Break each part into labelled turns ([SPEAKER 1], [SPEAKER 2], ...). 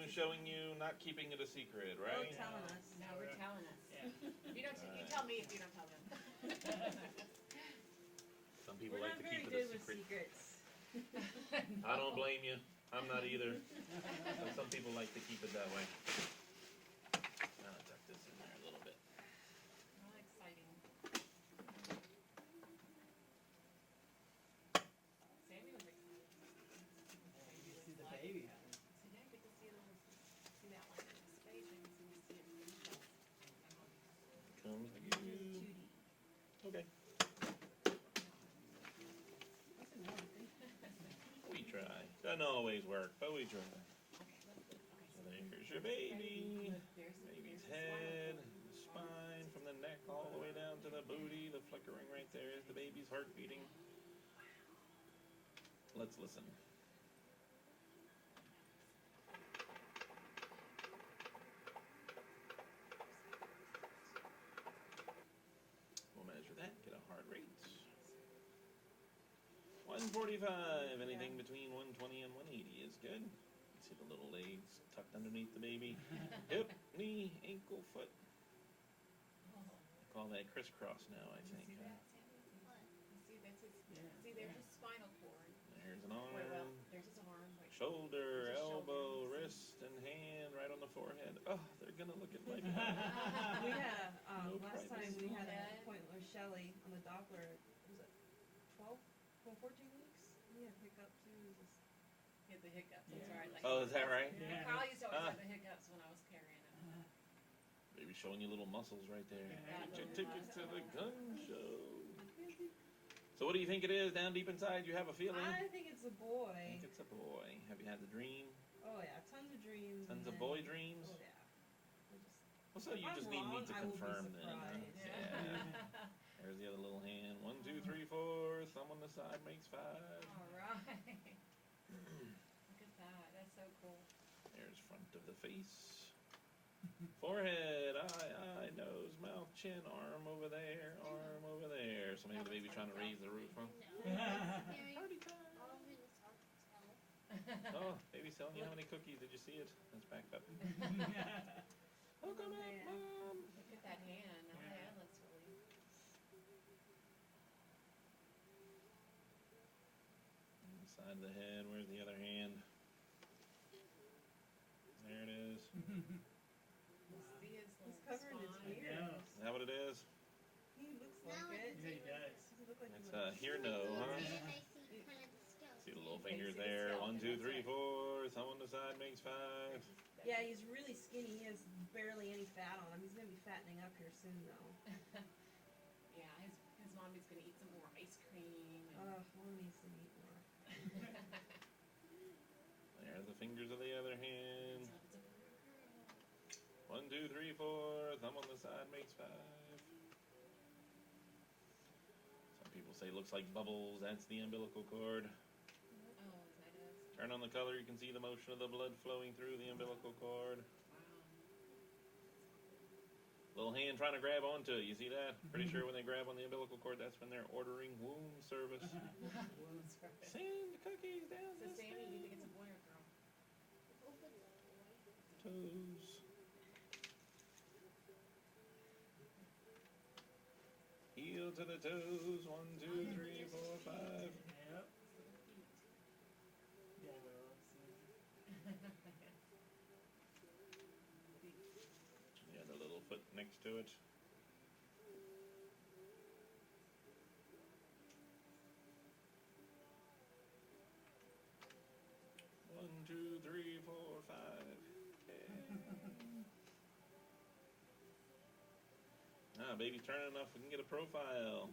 [SPEAKER 1] showing you, not keeping it a secret, right?
[SPEAKER 2] Telling us.
[SPEAKER 3] No, we're telling us.
[SPEAKER 4] Yeah.
[SPEAKER 3] You don't. You tell me if you don't tell them.
[SPEAKER 1] Some people
[SPEAKER 2] We're
[SPEAKER 1] like
[SPEAKER 2] not
[SPEAKER 1] to
[SPEAKER 2] very
[SPEAKER 1] keep it
[SPEAKER 2] good
[SPEAKER 1] a
[SPEAKER 2] with
[SPEAKER 1] secret.
[SPEAKER 2] secrets.
[SPEAKER 1] I don't blame you. I'm not either. But some people like to keep it that way. I'll tuck this in there a little bit.
[SPEAKER 3] How exciting. Sammy was excited.
[SPEAKER 4] See the baby.
[SPEAKER 3] So now I get to see see that line in his face and see it in his face.
[SPEAKER 1] Comes to you. Okay. We try. Doesn't always work, but we try. So there's your baby. Baby's head, spine, from the neck all the way down to the booty. The flickering right there is the baby's heart beating. Let's listen. We'll measure that, get a heart rate. 145, anything between 120 and 180 is good. You see the little legs tucked underneath the baby. Hip, knee, ankle, foot. I call that crisscross now, I
[SPEAKER 3] You see
[SPEAKER 1] think.
[SPEAKER 3] that, Sammy? You see that's his. See, there's his spinal cord.
[SPEAKER 1] There's an
[SPEAKER 3] Well,
[SPEAKER 1] arm,
[SPEAKER 3] there's his arm. Like,
[SPEAKER 1] shoulder,
[SPEAKER 3] there's his
[SPEAKER 1] elbow,
[SPEAKER 3] shoulder.
[SPEAKER 1] wrist, and hand right on the forehead. Oh, they're going to look at like
[SPEAKER 2] We had
[SPEAKER 1] No
[SPEAKER 2] last time
[SPEAKER 1] privacy.
[SPEAKER 2] we had an appointment with Shelly on the Doppler. Was it 12, 14 weeks? We had hiccup too.
[SPEAKER 3] He had the hiccups. That's
[SPEAKER 4] Yeah.
[SPEAKER 3] right. Like,
[SPEAKER 1] Oh, is that right?
[SPEAKER 4] Yeah.
[SPEAKER 3] Carl used to always have the hiccups when I was carrying him.
[SPEAKER 1] Maybe showing you little muscles right there.
[SPEAKER 4] Yeah.
[SPEAKER 1] Get your tickets to the gun show. So what do you think it is down deep inside? You have a feeling?
[SPEAKER 2] I think it's a
[SPEAKER 1] I
[SPEAKER 2] boy.
[SPEAKER 1] think it's a boy. Have you had the dream?
[SPEAKER 2] Oh yeah, tons of dreams.
[SPEAKER 1] Tons
[SPEAKER 2] and
[SPEAKER 1] of
[SPEAKER 2] then-
[SPEAKER 1] boy dreams?
[SPEAKER 2] Oh yeah. I just,
[SPEAKER 1] Well, so you
[SPEAKER 2] I'm
[SPEAKER 1] just need me
[SPEAKER 2] wrong,
[SPEAKER 1] to
[SPEAKER 2] I will be
[SPEAKER 1] confirm then. Huh?
[SPEAKER 2] surprised.
[SPEAKER 1] Yeah. There's the other little hand. 1, 2, 3, 4. Thumb on the side makes 5.
[SPEAKER 3] All right. Look at that. That's so cool.
[SPEAKER 1] There's front of the face. Forehead, eye, nose, mouth, chin, arm over there, arm over there. So maybe the baby's trying to raise the roof, huh? Party time. Oh, baby's telling you how many cookies. Did you see it? Let's back up. Hook 'em up, Mom.
[SPEAKER 3] Look at that hand. Oh,
[SPEAKER 4] Yeah.
[SPEAKER 3] that looks really.
[SPEAKER 1] Side of the head. Where's the other hand? There it is.
[SPEAKER 3] See his
[SPEAKER 2] It's
[SPEAKER 3] little
[SPEAKER 2] covered in its
[SPEAKER 3] spine.
[SPEAKER 2] ears.
[SPEAKER 1] Is that what it is?
[SPEAKER 2] He looks
[SPEAKER 5] Now
[SPEAKER 2] like
[SPEAKER 5] I
[SPEAKER 2] it.
[SPEAKER 5] can
[SPEAKER 4] Yeah, he
[SPEAKER 5] see
[SPEAKER 4] does.
[SPEAKER 2] Does he look like
[SPEAKER 1] It's
[SPEAKER 2] he looks-
[SPEAKER 1] hear no, huh?
[SPEAKER 5] I see kind of the skeleton.
[SPEAKER 1] See the little
[SPEAKER 3] You
[SPEAKER 1] fingers
[SPEAKER 3] see the
[SPEAKER 1] there.
[SPEAKER 3] skeleton,
[SPEAKER 1] 1, 2,
[SPEAKER 3] that's
[SPEAKER 1] 3,
[SPEAKER 3] right.
[SPEAKER 1] 4. Thumb on the side makes 5.
[SPEAKER 2] Yeah, he's really skinny. He has barely any fat on him. He's gonna be fattening up here soon, though.
[SPEAKER 3] Yeah, his mommy's gonna eat some more ice cream. And
[SPEAKER 2] One needs to eat more.
[SPEAKER 1] There are the fingers of the other hand.
[SPEAKER 3] So it's a boy or girl.
[SPEAKER 1] 1, 2, 3, 4. Thumb on the side makes 5. Some people say it looks like bubbles. That's the umbilical cord.
[SPEAKER 3] Oh, is that it?
[SPEAKER 1] Turn on the color. You can see the motion of the blood flowing through the umbilical cord.
[SPEAKER 3] Wow.
[SPEAKER 1] Little hand trying to grab onto it. You see that? Pretty sure when they grab on the umbilical cord, that's when they're ordering womb service.
[SPEAKER 3] That's right.
[SPEAKER 1] Send the cookies down
[SPEAKER 3] So,
[SPEAKER 1] this
[SPEAKER 3] Sammy, you think
[SPEAKER 1] way.
[SPEAKER 3] it's a boy or girl?
[SPEAKER 1] Toes. Heel to the toes. 1, 2, 3, 4, 5.
[SPEAKER 4] Yep. Yeah, but let's see.
[SPEAKER 1] The other little foot next to it. One, 2, 3, 4, 5. Ah, baby's turning enough. We can get a profile.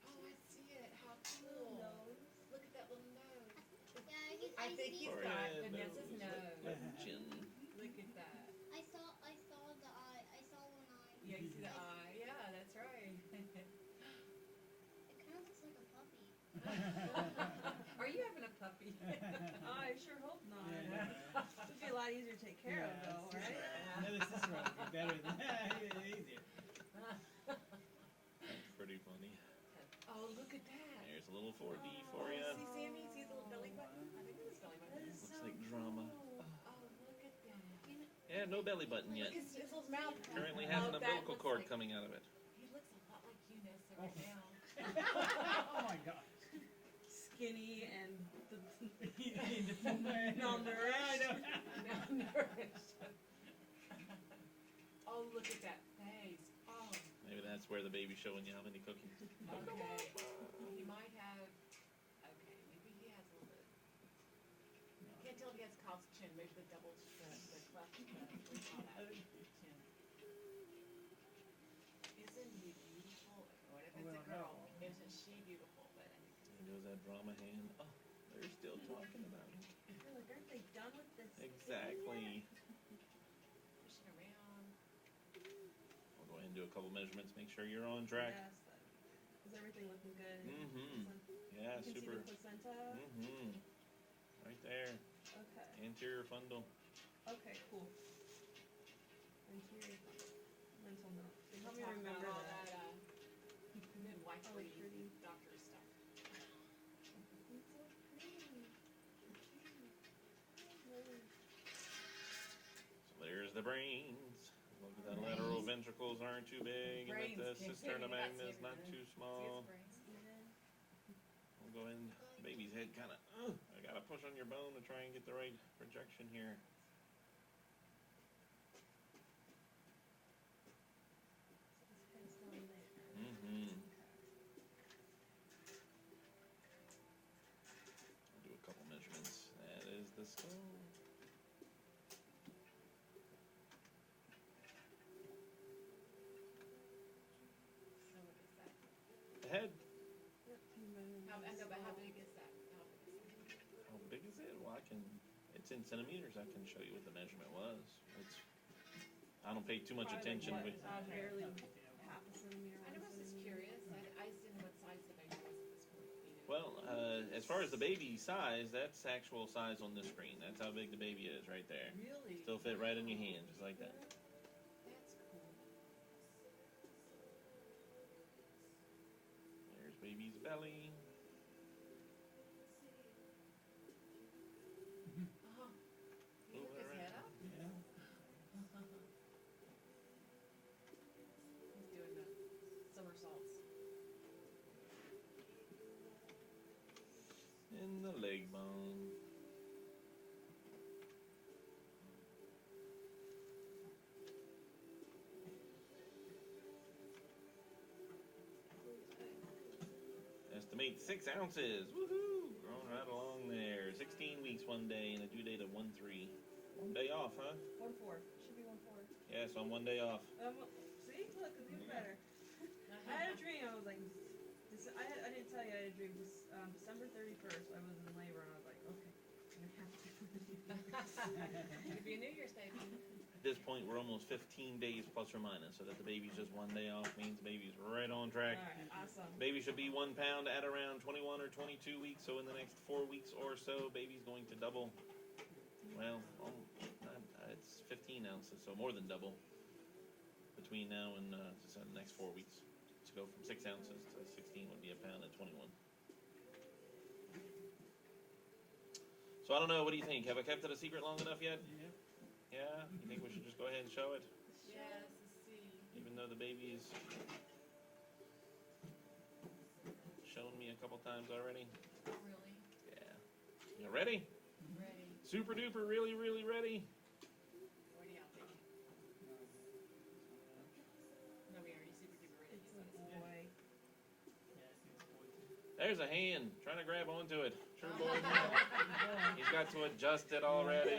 [SPEAKER 3] Oh, I see it. How cool. Look at that little nose.
[SPEAKER 5] Yeah,
[SPEAKER 3] I think
[SPEAKER 5] see.
[SPEAKER 3] he's got
[SPEAKER 1] Forehead,
[SPEAKER 3] Vanessa's nose.
[SPEAKER 1] lip, chin.
[SPEAKER 3] Look at that.
[SPEAKER 5] I saw the eye. I saw one eye.
[SPEAKER 3] Yeah, you see the eye. Yeah, that's right.
[SPEAKER 5] It kind of looks like a puppy.
[SPEAKER 3] Are you having a puppy?
[SPEAKER 2] I sure hope not.
[SPEAKER 4] Yeah.
[SPEAKER 2] It'd be a lot easier to take care of, though, right?
[SPEAKER 4] Another sister would be better than that. Easier.
[SPEAKER 1] That's pretty funny.
[SPEAKER 3] Oh, look look at that.
[SPEAKER 1] There's a little 4D for
[SPEAKER 3] See,
[SPEAKER 1] you.
[SPEAKER 3] Sammy, see his little belly button? I think it was belly button.
[SPEAKER 2] That is
[SPEAKER 1] Looks
[SPEAKER 2] so
[SPEAKER 1] like drama.
[SPEAKER 2] cool.
[SPEAKER 3] Oh, look at that.
[SPEAKER 1] Yeah, no belly button yet.
[SPEAKER 3] Look at his little mouth.
[SPEAKER 1] Currently has an
[SPEAKER 3] Oh, that
[SPEAKER 1] umbilical
[SPEAKER 3] looks
[SPEAKER 1] cord
[SPEAKER 3] like-
[SPEAKER 1] coming out of it.
[SPEAKER 3] He looks a lot like you, Nessa, right now.
[SPEAKER 4] Oh my gosh.
[SPEAKER 2] Skinny and
[SPEAKER 4] Malnourished.
[SPEAKER 2] malnourished.
[SPEAKER 3] Malnourished. Oh, look at that face. Oh,
[SPEAKER 1] Maybe that's where the baby's showing you how many cookies.
[SPEAKER 3] okay. He might have. Okay, maybe he has a little bit. Can't tell if he has Kyle's chin. Maybe the double, the cleft. We call that. Isn't he beautiful? What if it's a girl? Isn't she beautiful? But I think
[SPEAKER 1] There goes that drama hand. Oh, they're still talking about it.
[SPEAKER 2] You're like, aren't they done with this?
[SPEAKER 1] Exactly.
[SPEAKER 3] pushing around.
[SPEAKER 1] We'll go ahead and do a couple measurements. Make sure you're on track.
[SPEAKER 2] Yes. Is everything looking good?
[SPEAKER 1] Mm-hmm. Yeah,
[SPEAKER 2] You can
[SPEAKER 1] super.
[SPEAKER 2] see the placenta.
[SPEAKER 1] Mm-hmm. Right there.
[SPEAKER 2] Okay.
[SPEAKER 1] Anterior fundal.
[SPEAKER 2] Okay. Cool. Anterior mental note.
[SPEAKER 3] We'll
[SPEAKER 2] Help me
[SPEAKER 3] talk
[SPEAKER 2] remember
[SPEAKER 3] about all
[SPEAKER 2] that.
[SPEAKER 3] that midwifery
[SPEAKER 2] Oh, pretty.
[SPEAKER 3] doctor stuff.
[SPEAKER 2] It's so pretty.
[SPEAKER 1] So there's the brains. Look at that lateral ventricles aren't too big, and
[SPEAKER 3] Brains,
[SPEAKER 1] that the
[SPEAKER 3] can't
[SPEAKER 1] cisterna
[SPEAKER 3] see it.
[SPEAKER 1] magna
[SPEAKER 3] That's
[SPEAKER 1] is not
[SPEAKER 3] it.
[SPEAKER 1] too
[SPEAKER 3] See
[SPEAKER 1] small.
[SPEAKER 3] his brains?
[SPEAKER 1] We'll go in. Baby's head kind of. I gotta push on your bone to try and get the right projection here. Mm-hmm. I'll do a couple measurements. That is the skull.
[SPEAKER 3] So what is that?
[SPEAKER 1] The head.
[SPEAKER 3] How big is that? How big is that?
[SPEAKER 1] How big is it? Well, it's in centimeters. I can show you what the measurement was. I don't pay too much attention with.
[SPEAKER 2] Barely half a centimeter.
[SPEAKER 3] I was just curious. I just didn't know what size the baby was at this point either.
[SPEAKER 1] Well, as far as the baby size, that's actual size on this screen. That's how big the baby is right there.
[SPEAKER 2] Really?
[SPEAKER 1] Still fit right in your hand, just like that.
[SPEAKER 3] That's cool.
[SPEAKER 1] There's baby's belly.
[SPEAKER 3] Oh, he
[SPEAKER 1] Move
[SPEAKER 3] took
[SPEAKER 1] it
[SPEAKER 3] his head up?
[SPEAKER 4] Yeah.
[SPEAKER 3] He's doing the somersaults.
[SPEAKER 1] And the leg bone. Estimate 6 ounces. Woohoo! Growing right along there. 16 weeks one day and a due date of 1/3. 1 day off, huh?
[SPEAKER 2] 1/4. Should be 1/4.
[SPEAKER 1] Yeah, so I'm 1 day off.
[SPEAKER 2] See, look, it's even better. I had a dream. I was like, I didn't tell you I had a dream. December 31st, I was in labor, and I was like, okay, I'm gonna have to do it.
[SPEAKER 3] It'd be a New Year's baby.
[SPEAKER 1] At this point, we're almost 15 days plus or minus, so that the baby's just 1 day off means the baby's right on track.
[SPEAKER 2] All right, awesome.
[SPEAKER 1] Baby should be 1 pound at around 21 or 22 weeks, so in the next 4 weeks or so, baby's going to double. Well, it's 15 ounces, so more than double between now and so the next 4 weeks. To go from 6 ounces to 16 would be 1 pound at 21. So I don't know, what do you think? Have I kept it a secret long enough yet?
[SPEAKER 4] Yep.
[SPEAKER 1] Yeah? You think we should just go ahead and show it?
[SPEAKER 3] Yes, let's see.
[SPEAKER 1] Even though the baby's shown me a couple times already?
[SPEAKER 3] Oh, really?
[SPEAKER 1] Yeah. You ready?
[SPEAKER 3] Ready.
[SPEAKER 1] Super duper, really, really ready?
[SPEAKER 3] Ready out, baby. No, we already super duper ready.
[SPEAKER 2] It's a boy.
[SPEAKER 4] Yeah, I see it's boy too.
[SPEAKER 1] There's a hand trying to grab onto it. Sure boy.
[SPEAKER 4] Good
[SPEAKER 1] He's got to adjust it already.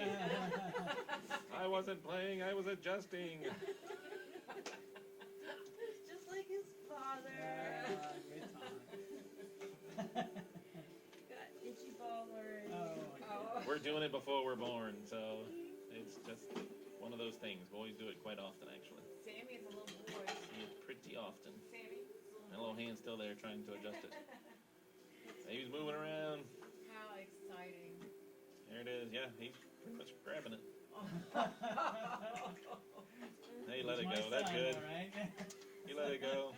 [SPEAKER 1] I wasn't playing, I was adjusting.
[SPEAKER 2] Just like his father.
[SPEAKER 4] Good time.
[SPEAKER 2] Got itchy balls already.
[SPEAKER 4] Oh, my goodness.
[SPEAKER 1] We're doing it before we're born, so it's just one of those things. Boys do it quite often, actually.
[SPEAKER 3] Sammy is a little boy.
[SPEAKER 1] See it pretty often.
[SPEAKER 3] Sammy?
[SPEAKER 1] My little hand's still there trying to adjust it. Baby's moving around.
[SPEAKER 3] How exciting.
[SPEAKER 1] There it is. Yeah, he's pretty much grabbing it. Hey, let it
[SPEAKER 4] It's
[SPEAKER 1] go.
[SPEAKER 4] my
[SPEAKER 1] That's
[SPEAKER 4] son,
[SPEAKER 1] good.
[SPEAKER 4] all right?
[SPEAKER 1] You let it go.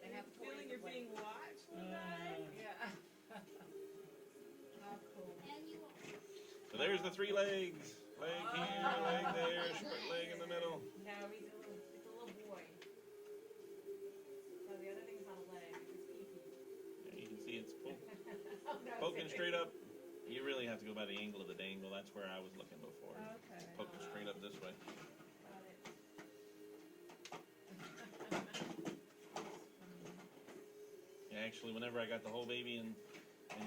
[SPEAKER 3] They have toys
[SPEAKER 2] Feeling
[SPEAKER 3] to
[SPEAKER 2] you're
[SPEAKER 3] play
[SPEAKER 2] being watched.
[SPEAKER 1] So there's the 3 legs. Leg here, leg there, leg in the middle.
[SPEAKER 3] No, it's a little boy. No, the other thing's not a leg, it's pee-pee.
[SPEAKER 1] Yeah, you can see it's
[SPEAKER 3] Oh, no,
[SPEAKER 1] poking
[SPEAKER 3] it's-
[SPEAKER 1] straight up. You really have to go by the angle of the dangle. That's where I was looking before.
[SPEAKER 2] Okay.
[SPEAKER 1] Poking straight up this way.
[SPEAKER 2] Got it.
[SPEAKER 1] Yeah, actually, whenever I got the whole baby in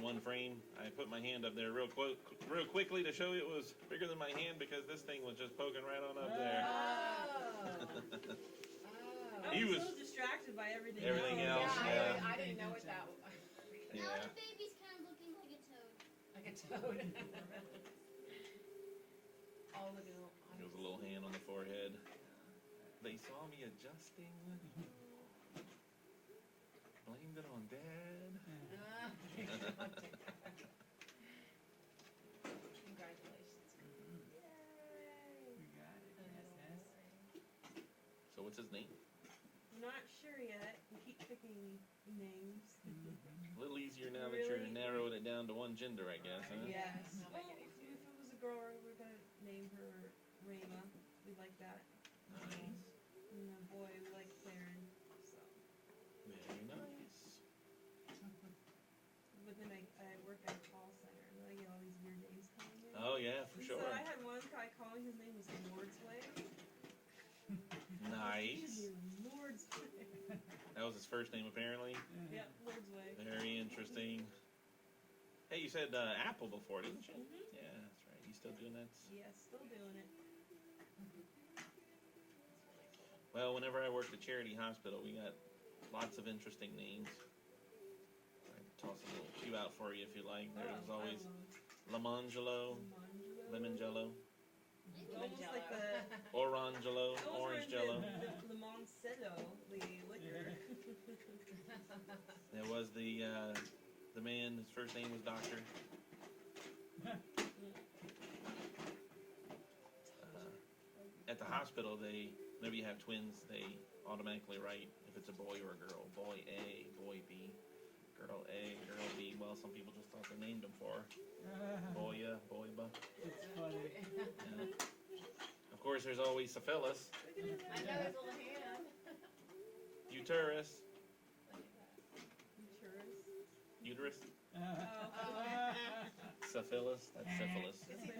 [SPEAKER 1] one frame, I put my hand up there real quickly to show you it was bigger than my hand because this thing was just poking right on up there.
[SPEAKER 3] Oh.
[SPEAKER 2] I
[SPEAKER 1] He
[SPEAKER 2] was
[SPEAKER 1] was-
[SPEAKER 2] so distracted by everything
[SPEAKER 1] Everything else,
[SPEAKER 3] Yeah,
[SPEAKER 1] yeah.
[SPEAKER 3] I didn't know what that was.
[SPEAKER 1] Yeah.
[SPEAKER 5] Now the baby's kind of looking like a toad.
[SPEAKER 3] Like a toad. Oh, look at it.
[SPEAKER 1] There was a little hand on the forehead. They saw me adjusting. Blamed it on Dad.
[SPEAKER 3] Congratulations.
[SPEAKER 4] We got it. Yes, yes.
[SPEAKER 1] So what's his name?
[SPEAKER 2] Not sure yet. We keep picking names.
[SPEAKER 1] A little easier now that you're
[SPEAKER 2] Really?
[SPEAKER 1] narrowing it down to one gender, I guess, huh?
[SPEAKER 2] Yes.
[SPEAKER 3] I'll
[SPEAKER 2] Well,
[SPEAKER 3] make it
[SPEAKER 2] if
[SPEAKER 3] easier.
[SPEAKER 2] it was a girl, we're gonna name her Rayma. We like that.
[SPEAKER 1] Nice.
[SPEAKER 2] And a boy, we like Claren. So,
[SPEAKER 1] Very nice.
[SPEAKER 2] but then I work at a call center, and then I get all these weird names coming in.
[SPEAKER 1] Oh yeah, for
[SPEAKER 2] And
[SPEAKER 1] sure.
[SPEAKER 2] So I had one guy calling. His name was Mordsway.
[SPEAKER 1] Nice.
[SPEAKER 2] Mordsway.
[SPEAKER 1] That was his first name apparently.
[SPEAKER 2] Yep, Mordsway.
[SPEAKER 1] Very interesting. Hey, you said Apple before, didn't you?
[SPEAKER 2] Mhm.
[SPEAKER 1] Yeah, that's right. You still doing that?
[SPEAKER 2] Yeah, still doing it.
[SPEAKER 1] Well, whenever I worked at Charity Hospital, we got lots of interesting names. I can toss a little few out for you if you like. There's always Lamangelo, Lemongello,
[SPEAKER 2] Almost like the
[SPEAKER 1] Orangelo,
[SPEAKER 2] almost
[SPEAKER 1] Orange
[SPEAKER 2] like
[SPEAKER 1] Jello.
[SPEAKER 2] the Moncello, the liquor.
[SPEAKER 1] There was the man, his first name was Doctor. At the hospital, whenever you have twins, they automatically write if it's a boy or a girl. Boy A, boy B, girl A, girl B. Well, some people just thought they named them for her. Boya, boyba.
[SPEAKER 4] It's funny.
[SPEAKER 1] Yeah. Of course, there's always syphilis,
[SPEAKER 3] I know his little hand.
[SPEAKER 1] uterus, uterus, syphilis. That's syphilis.
[SPEAKER 3] Is he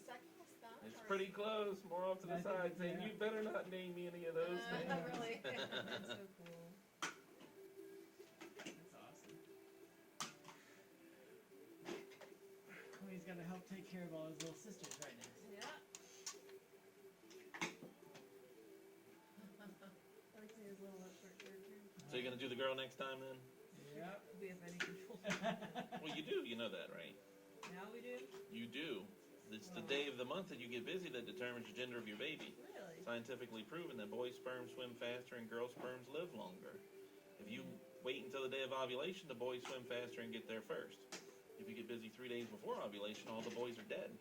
[SPEAKER 3] sucking his thumb?
[SPEAKER 1] It's
[SPEAKER 3] or
[SPEAKER 1] pretty
[SPEAKER 3] is
[SPEAKER 1] close, more off to the
[SPEAKER 4] I think
[SPEAKER 1] side,
[SPEAKER 4] it's-
[SPEAKER 1] saying
[SPEAKER 4] yeah.
[SPEAKER 1] you better not name me any of those
[SPEAKER 3] he-
[SPEAKER 1] things.
[SPEAKER 3] really?
[SPEAKER 2] That's so cool.
[SPEAKER 4] That's awesome. Well, he's got to help take care of all his little sisters right now.
[SPEAKER 2] Yeah. I like his little short character.
[SPEAKER 1] So you're gonna do the girl next time then?
[SPEAKER 4] Yep.
[SPEAKER 2] We have any control.
[SPEAKER 1] Well, you do. You know that, right?
[SPEAKER 2] Now we do?
[SPEAKER 1] You do. It's the day of the month that you get busy that determines the gender of your baby.
[SPEAKER 2] Really?
[SPEAKER 1] Scientifically proven that boys' sperms swim faster and girls' sperms live longer. If you wait until the day of ovulation, the boys swim faster and get there first. If you get busy 3 days before ovulation, all the boys are dead.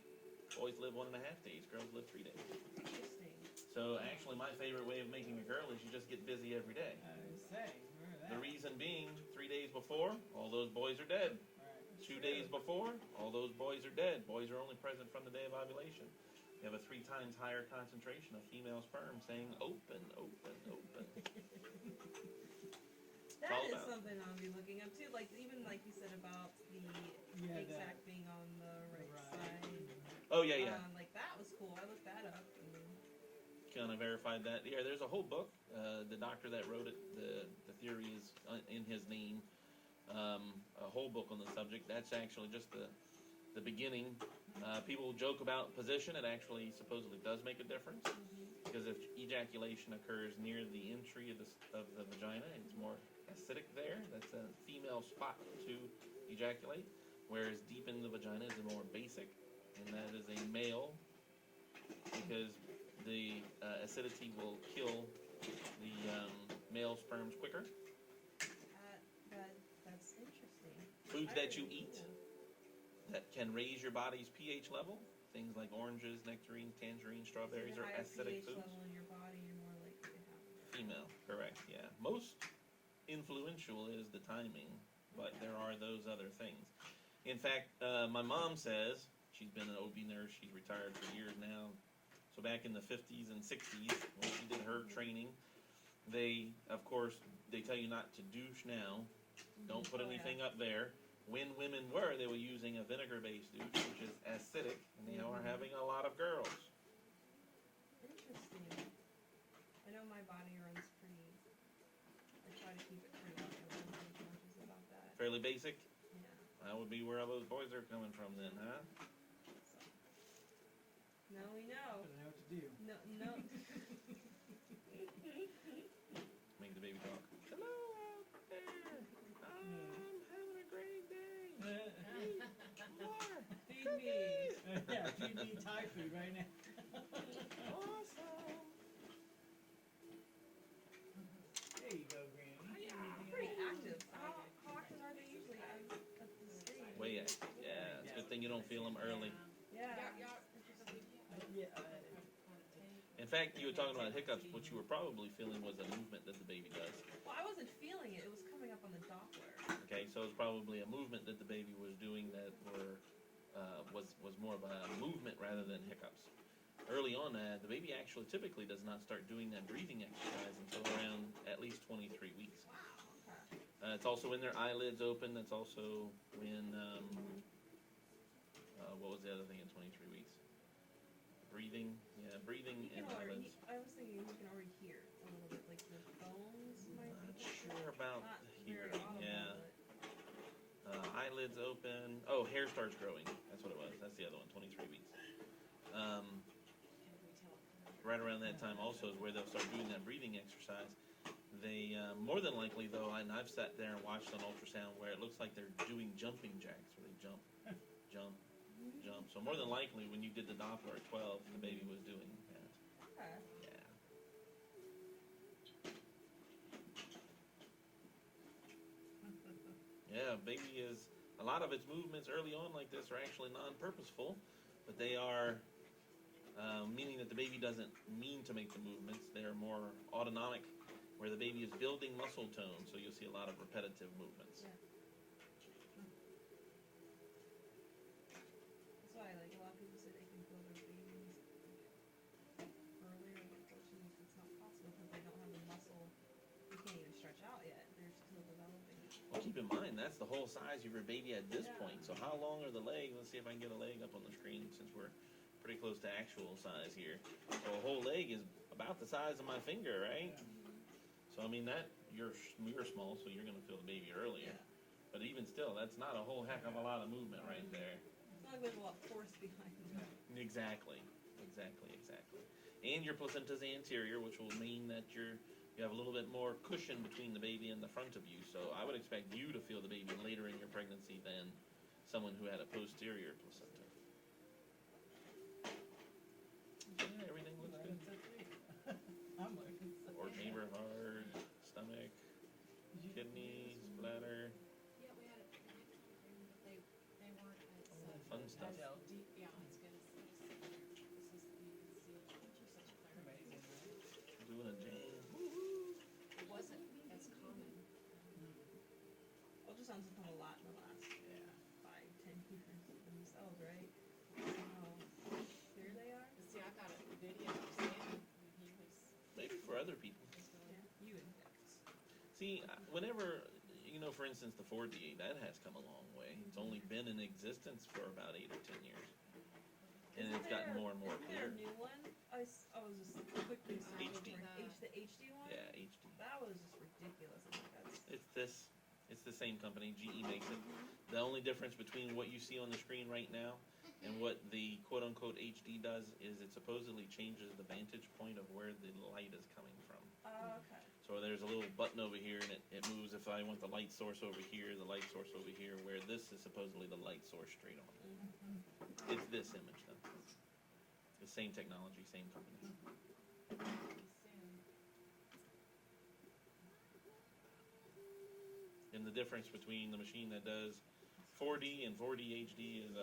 [SPEAKER 1] Boys live 1.5 days, girls live 3 days.
[SPEAKER 2] Interesting.
[SPEAKER 1] So actually my favorite way of making a girl is you just get busy every day.
[SPEAKER 4] I was saying, remember that.
[SPEAKER 1] The reason being, 3 days before, all those boys are dead.
[SPEAKER 4] Right.
[SPEAKER 1] 2 days before, all those boys are dead. Boys are only present from the day of ovulation. You have a 3 times higher concentration of female sperm saying open, open, open.
[SPEAKER 2] That
[SPEAKER 1] all
[SPEAKER 2] is
[SPEAKER 1] about-
[SPEAKER 2] something I'll be looking up too. Like even like you said about the
[SPEAKER 4] Yeah,
[SPEAKER 2] egg
[SPEAKER 4] that.
[SPEAKER 2] sac being on the right
[SPEAKER 4] Right.
[SPEAKER 2] side.
[SPEAKER 1] Oh yeah, yeah.
[SPEAKER 2] Like that was cool. I looked that up. And
[SPEAKER 1] Kind of verified that. Yeah, there's a whole book. The doctor that wrote it, the theory is in his name. A whole book on the subject. That's actually just the beginning. People joke about position. It actually supposedly does make a difference because if ejaculation occurs near the entry of the vagina, it's more acidic there. That's a female spot to ejaculate. Whereas deep in the vagina is more basic, and that is a male because the acidity will kill the male sperms quicker.
[SPEAKER 2] that's interesting.
[SPEAKER 1] Foods that you eat
[SPEAKER 2] Cool.
[SPEAKER 1] that can raise your body's pH level, things like oranges, nectarines, tangerines, strawberries,
[SPEAKER 2] So
[SPEAKER 1] are
[SPEAKER 2] the higher
[SPEAKER 1] acidic
[SPEAKER 2] pH
[SPEAKER 1] foods.
[SPEAKER 2] level in your body, you're more likely to have it.
[SPEAKER 1] Female, correct, yeah. Most influential is the timing, but there are those other things. In fact, my mom says She's been an OB nurse. She's retired for years now. So back in the 50s and 60s, when she did her training, they, of course, they tell you not to douche now. Don't put anything up there. When women were, they were using a vinegar-based douche, which is acidic, and they are having a lot of girls.
[SPEAKER 2] Interesting. I know my body runs pretty. I try to keep it pretty up. I'm really conscious about that.
[SPEAKER 1] Fairly basic.
[SPEAKER 2] Yeah.
[SPEAKER 1] That would be where all those boys are coming from then, huh?
[SPEAKER 2] So. Now we know.
[SPEAKER 4] Better know what to do.
[SPEAKER 2] No, no.
[SPEAKER 1] Make the baby talk. Hello out there. I'm having a great day. More
[SPEAKER 4] Feed
[SPEAKER 1] cookies.
[SPEAKER 4] me. Yeah, feed me Thai food right now.
[SPEAKER 1] Awesome.
[SPEAKER 4] There you go, Granny.
[SPEAKER 2] Pretty active. How often are they usually at the stage?
[SPEAKER 1] Way active. Yeah, it's a good thing you don't feel them early.
[SPEAKER 2] Yeah.
[SPEAKER 4] Yeah,
[SPEAKER 1] In fact, you were talking about hiccups. What you were probably feeling was a movement that the baby does.
[SPEAKER 2] Well, I wasn't feeling it. It was coming up on the Doppler.
[SPEAKER 1] Okay, so it's probably a movement that the baby was doing that was more of a movement rather than hiccups. Early on, the baby actually typically does not start doing that breathing exercise until around at least 23 weeks.
[SPEAKER 2] Okay.
[SPEAKER 1] It's also when their eyelids open. That's also when what was the other thing in 23 weeks? Breathing, yeah, breathing
[SPEAKER 2] You
[SPEAKER 1] and
[SPEAKER 2] can already,
[SPEAKER 1] eyelids.
[SPEAKER 2] I was thinking you can already hear a little bit, like the bones might
[SPEAKER 1] Not
[SPEAKER 2] be.
[SPEAKER 1] sure about
[SPEAKER 2] Not
[SPEAKER 1] the
[SPEAKER 2] very
[SPEAKER 1] hearing.
[SPEAKER 2] audible,
[SPEAKER 1] Yeah,
[SPEAKER 2] but
[SPEAKER 1] eyelids open. Oh, hair starts growing. That's what it was. That's the other one. 23 weeks. Right around that time also is where they'll start doing that breathing exercise. They more than likely though, and I've sat there and watched on ultrasound where it looks like they're doing jumping jacks, where they jump, jump, jump. So more than likely, when you did the Doppler at 12, the baby was doing that.
[SPEAKER 2] okay.
[SPEAKER 1] Yeah. Yeah, baby is, a lot of its movements early on like this are actually non-purposeful, but they are, meaning that the baby doesn't mean to make the movements. They're more autonomic, where the baby is building muscle tone, so you'll see a lot of repetitive movements.
[SPEAKER 2] Yeah. That's why, like, a lot of people say they can feel their babies earlier, but unfortunately it's not possible because they don't have the muscle. You can't even stretch out yet. They're still developing.
[SPEAKER 1] Well, keep in mind, that's the whole size of your baby at this
[SPEAKER 2] Yeah.
[SPEAKER 1] point. So how long are the legs? Let's see if I can get a leg up on the screen since we're pretty close to actual size here. So a whole leg is about the size of my finger, right? So I mean that you're small, so you're gonna feel the baby earlier.
[SPEAKER 2] Yeah.
[SPEAKER 1] But even still, that's not a whole heck of a lot of movement right there.
[SPEAKER 2] It's not like there's a lot of force behind it.
[SPEAKER 1] Exactly. And your placenta's anterior, which will mean that you have a little bit more cushion between the baby and the front of you. So I would expect you to feel the baby later in your pregnancy than someone who had a posterior placenta. Yeah, everything looks good.
[SPEAKER 4] I'm learning so
[SPEAKER 1] Or neighbor hard, stomach, kidneys, bladder,
[SPEAKER 3] Yeah, we had a picture of them, but they weren't as,
[SPEAKER 1] fun stuff.
[SPEAKER 3] as deep, yeah, it's good as this. This is, you can see such clarity.
[SPEAKER 1] Doing a jam.
[SPEAKER 3] It wasn't as common.
[SPEAKER 2] Ultrasounds have come a lot in the last 5-10 years themselves, right? So here they are.
[SPEAKER 3] But see, I got a video of Sam when he was,
[SPEAKER 1] Maybe for other people.
[SPEAKER 2] Yeah, you and Dex.
[SPEAKER 1] See, whenever, for instance, the 4D, that has come a long way. It's only been in existence for about 8 or 10 years. And it's gotten more and more
[SPEAKER 2] Isn't there
[SPEAKER 1] clear.
[SPEAKER 2] a new one? I was just quickly searching
[SPEAKER 1] HD.
[SPEAKER 2] for the HD one.
[SPEAKER 1] Yeah, HD.
[SPEAKER 2] That was just ridiculous. I'm like, that's
[SPEAKER 1] It's the same company, GE makes it. The only difference between what you see on the screen right now and what the quote-unquote HD does is it supposedly changes the vantage point of where the light is coming from.
[SPEAKER 2] okay.
[SPEAKER 1] So there's a little button over here and it moves if I want the light source over here, the light source over here, where this is supposedly the light source straight on. It's this image though. The same technology, same company.
[SPEAKER 3] pretty soon.
[SPEAKER 1] And the difference between the machine that does 4D and 4D HD is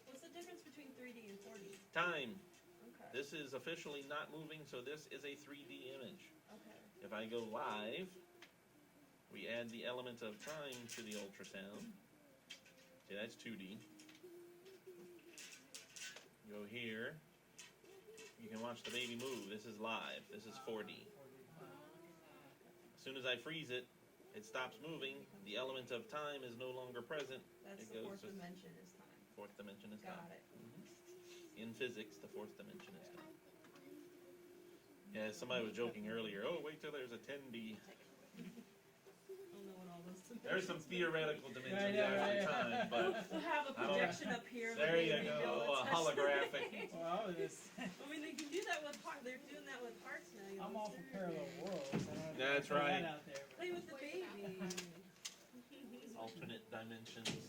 [SPEAKER 2] What's the difference between 3D and 4D?
[SPEAKER 1] time.
[SPEAKER 2] Okay.
[SPEAKER 1] This is officially not moving, so this is a 3D image.
[SPEAKER 2] Okay.
[SPEAKER 1] If I go live, we add the element of time to the ultrasound. See, that's 2D. Go here. You can watch the baby move. This is live. This is 4D. As soon as I freeze it, it stops moving. The element of time is no longer present.
[SPEAKER 2] That's
[SPEAKER 1] It
[SPEAKER 2] the
[SPEAKER 1] goes
[SPEAKER 2] fourth
[SPEAKER 1] to
[SPEAKER 2] dimension is time.
[SPEAKER 1] Fourth dimension is
[SPEAKER 2] Got
[SPEAKER 1] time.
[SPEAKER 2] it.
[SPEAKER 1] In physics, the fourth dimension is time. Yeah, somebody was joking earlier. Oh, wait till there's a 10D.
[SPEAKER 2] I don't know what all those dimensions
[SPEAKER 1] There's some theoretical dimensions
[SPEAKER 4] Right,
[SPEAKER 1] after
[SPEAKER 4] yeah.
[SPEAKER 1] time, but
[SPEAKER 2] We'll have a
[SPEAKER 1] I don't-
[SPEAKER 2] projection up here.
[SPEAKER 1] there
[SPEAKER 2] but
[SPEAKER 1] you
[SPEAKER 2] maybe
[SPEAKER 1] go,
[SPEAKER 2] no
[SPEAKER 1] a
[SPEAKER 2] touch.
[SPEAKER 1] holographic.
[SPEAKER 4] Well, this,
[SPEAKER 2] I mean, they can do that with heart. They're doing that with hearts now. You know,
[SPEAKER 4] I'm all for
[SPEAKER 2] it's
[SPEAKER 4] parallel
[SPEAKER 2] there.
[SPEAKER 4] worlds. I don't know if
[SPEAKER 1] That's
[SPEAKER 4] I throw
[SPEAKER 1] right.
[SPEAKER 4] That out there, but
[SPEAKER 2] Play with the baby.
[SPEAKER 1] Alternate dimensions.